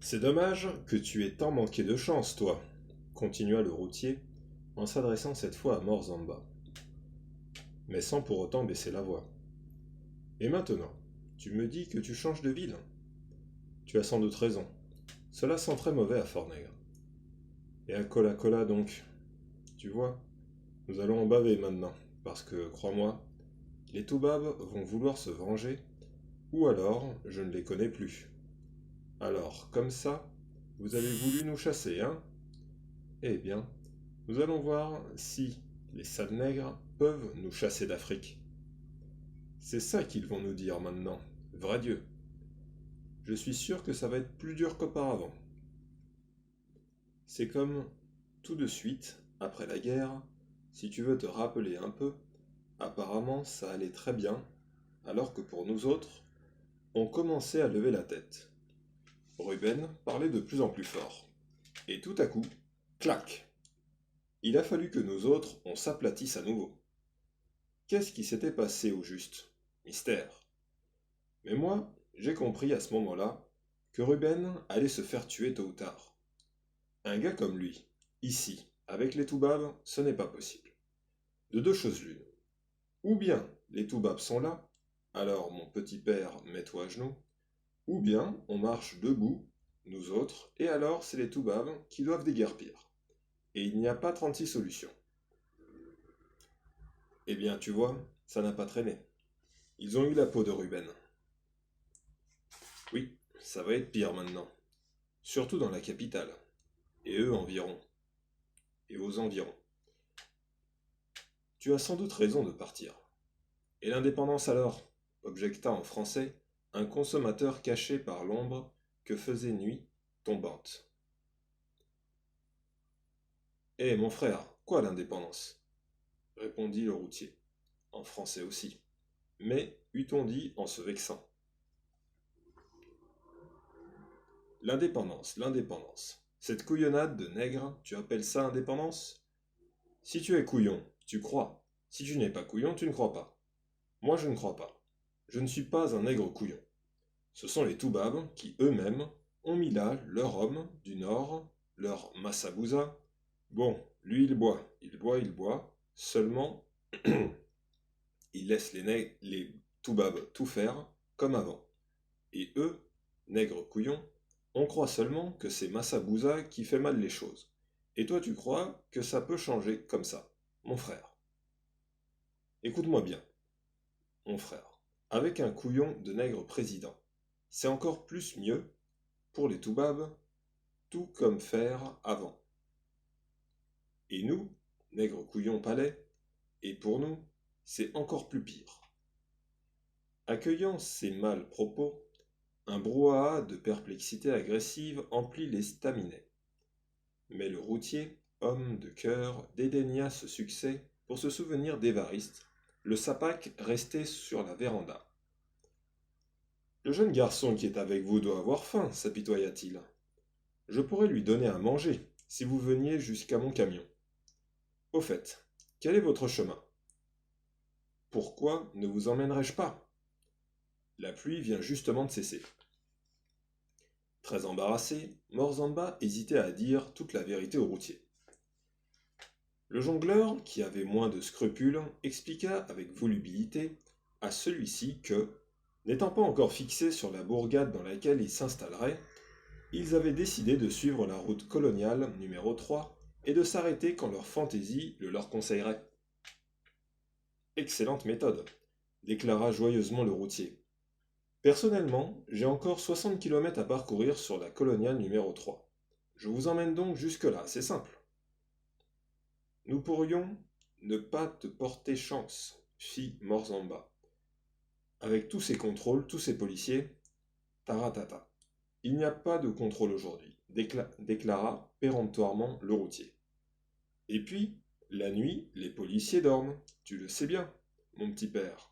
C'est dommage que tu aies tant manqué de chance, toi, continua le routier, en s'adressant cette fois à Morzamba, mais sans pour autant baisser la voix. Et maintenant, tu me dis que tu changes de ville. Tu as sans doute raison. Cela sent très mauvais à Fort-Nègre. Et à Cola-Cola donc. Tu vois, nous allons en baver maintenant, parce que, crois-moi, les Toubabs vont vouloir se venger, ou alors je ne les connais plus. Alors, comme ça, vous avez voulu nous chasser, hein? Eh bien, nous allons voir si les sales nègres peuvent nous chasser d'Afrique. C'est ça qu'ils vont nous dire maintenant, vrai Dieu. Je suis sûr que ça va être plus dur qu'auparavant. C'est comme tout de suite, après la guerre, si tu veux te rappeler un peu, apparemment ça allait très bien, alors que pour nous autres, on commençait à lever la tête. Ruben parlait de plus en plus fort. Et tout à coup, clac! Il a fallu que nous autres, on s'aplatisse à nouveau. Qu'est-ce qui s'était passé au juste? Mystère. Mais moi, j'ai compris à ce moment-là que Ruben allait se faire tuer tôt ou tard. Un gars comme lui, ici, avec les Toubabs, ce n'est pas possible. De deux choses l'une. Ou bien les Toubabs sont là, alors mon petit père, mets-toi à genoux, ou bien on marche debout, nous autres, et alors c'est les Toubabs qui doivent déguerpir. Et il n'y a pas 36 solutions. Eh bien, tu vois, ça n'a pas traîné. Ils ont eu la peau de Ruben. Oui, ça va être pire maintenant. Surtout dans la capitale. Et eux environ. Et aux environs. Tu as sans doute raison de partir. Et l'indépendance alors? Objecta en français un consommateur caché par l'ombre que faisait nuit tombante. Eh mon frère, quoi l'indépendance? Répondit le routier, en français aussi. Mais, eût-on dit en se vexant. L'indépendance, l'indépendance. Cette couillonnade de nègre, tu appelles ça indépendance? Si tu es couillon, tu crois. Si tu n'es pas couillon, tu ne crois pas. Moi, je ne crois pas. Je ne suis pas un nègre couillon. Ce sont les Toubabs qui, eux-mêmes, ont mis là leur homme du Nord, leur Massabouza. Bon, lui, il boit, il boit, il boit. Seulement, il laisse les Toubabs tout faire, comme avant. Et eux, nègres couillons, on croit seulement que c'est Massabouza qui fait mal les choses. Et toi, tu crois que ça peut changer comme ça, mon frère. Écoute-moi bien, mon frère. Avec un couillon de nègre président, c'est encore plus mieux pour les Toubabs, tout comme faire avant. Et nous, nègres couillons palais, et pour nous, c'est encore plus pire. Accueillant ces mâles propos, un brouhaha de perplexité agressive emplit les staminets. Mais le routier, homme de cœur, dédaigna ce succès pour se souvenir d'Évariste, le sapac resté sur la véranda. Le jeune garçon qui est avec vous doit avoir faim, s'apitoya-t-il. Je pourrais lui donner à manger, si vous veniez jusqu'à mon camion. Au fait, quel est votre chemin? Pourquoi ne vous emmènerais-je pas? La pluie vient justement de cesser. Très embarrassé, Morzamba hésitait à dire toute la vérité au routier. Le jongleur, qui avait moins de scrupules, expliqua avec volubilité à celui-ci que, n'étant pas encore fixés sur la bourgade dans laquelle ils s'installeraient, ils avaient décidé de suivre la route coloniale numéro 3 et de s'arrêter quand leur fantaisie le leur conseillerait. Excellente méthode, déclara joyeusement le routier. Personnellement, j'ai encore 60 kilomètres à parcourir sur la coloniale numéro 3. Je vous emmène donc jusque-là, c'est simple. Nous pourrions ne pas te porter chance, fit Morzamba. Avec tous ces contrôles, tous ces policiers, taratata. Il n'y a pas de contrôle aujourd'hui, déclara péremptoirement le routier. Et puis, la nuit, les policiers dorment, tu le sais bien, mon petit père.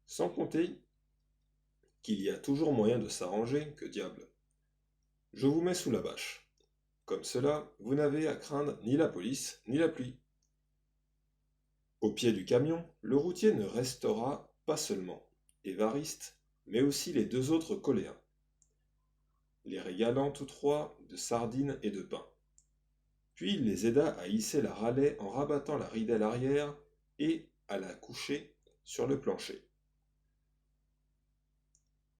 Sans compter qu'il y a toujours moyen de s'arranger, que diable. Je vous mets sous la bâche. Comme cela, vous n'avez à craindre ni la police, ni la pluie. Au pied du camion, le routier ne restera pas seulement Évariste, mais aussi les deux autres colléens. les régalant tous trois de sardines et de pain. Puis il les aida à hisser la râlée en rabattant la ridelle arrière et à la coucher sur le plancher.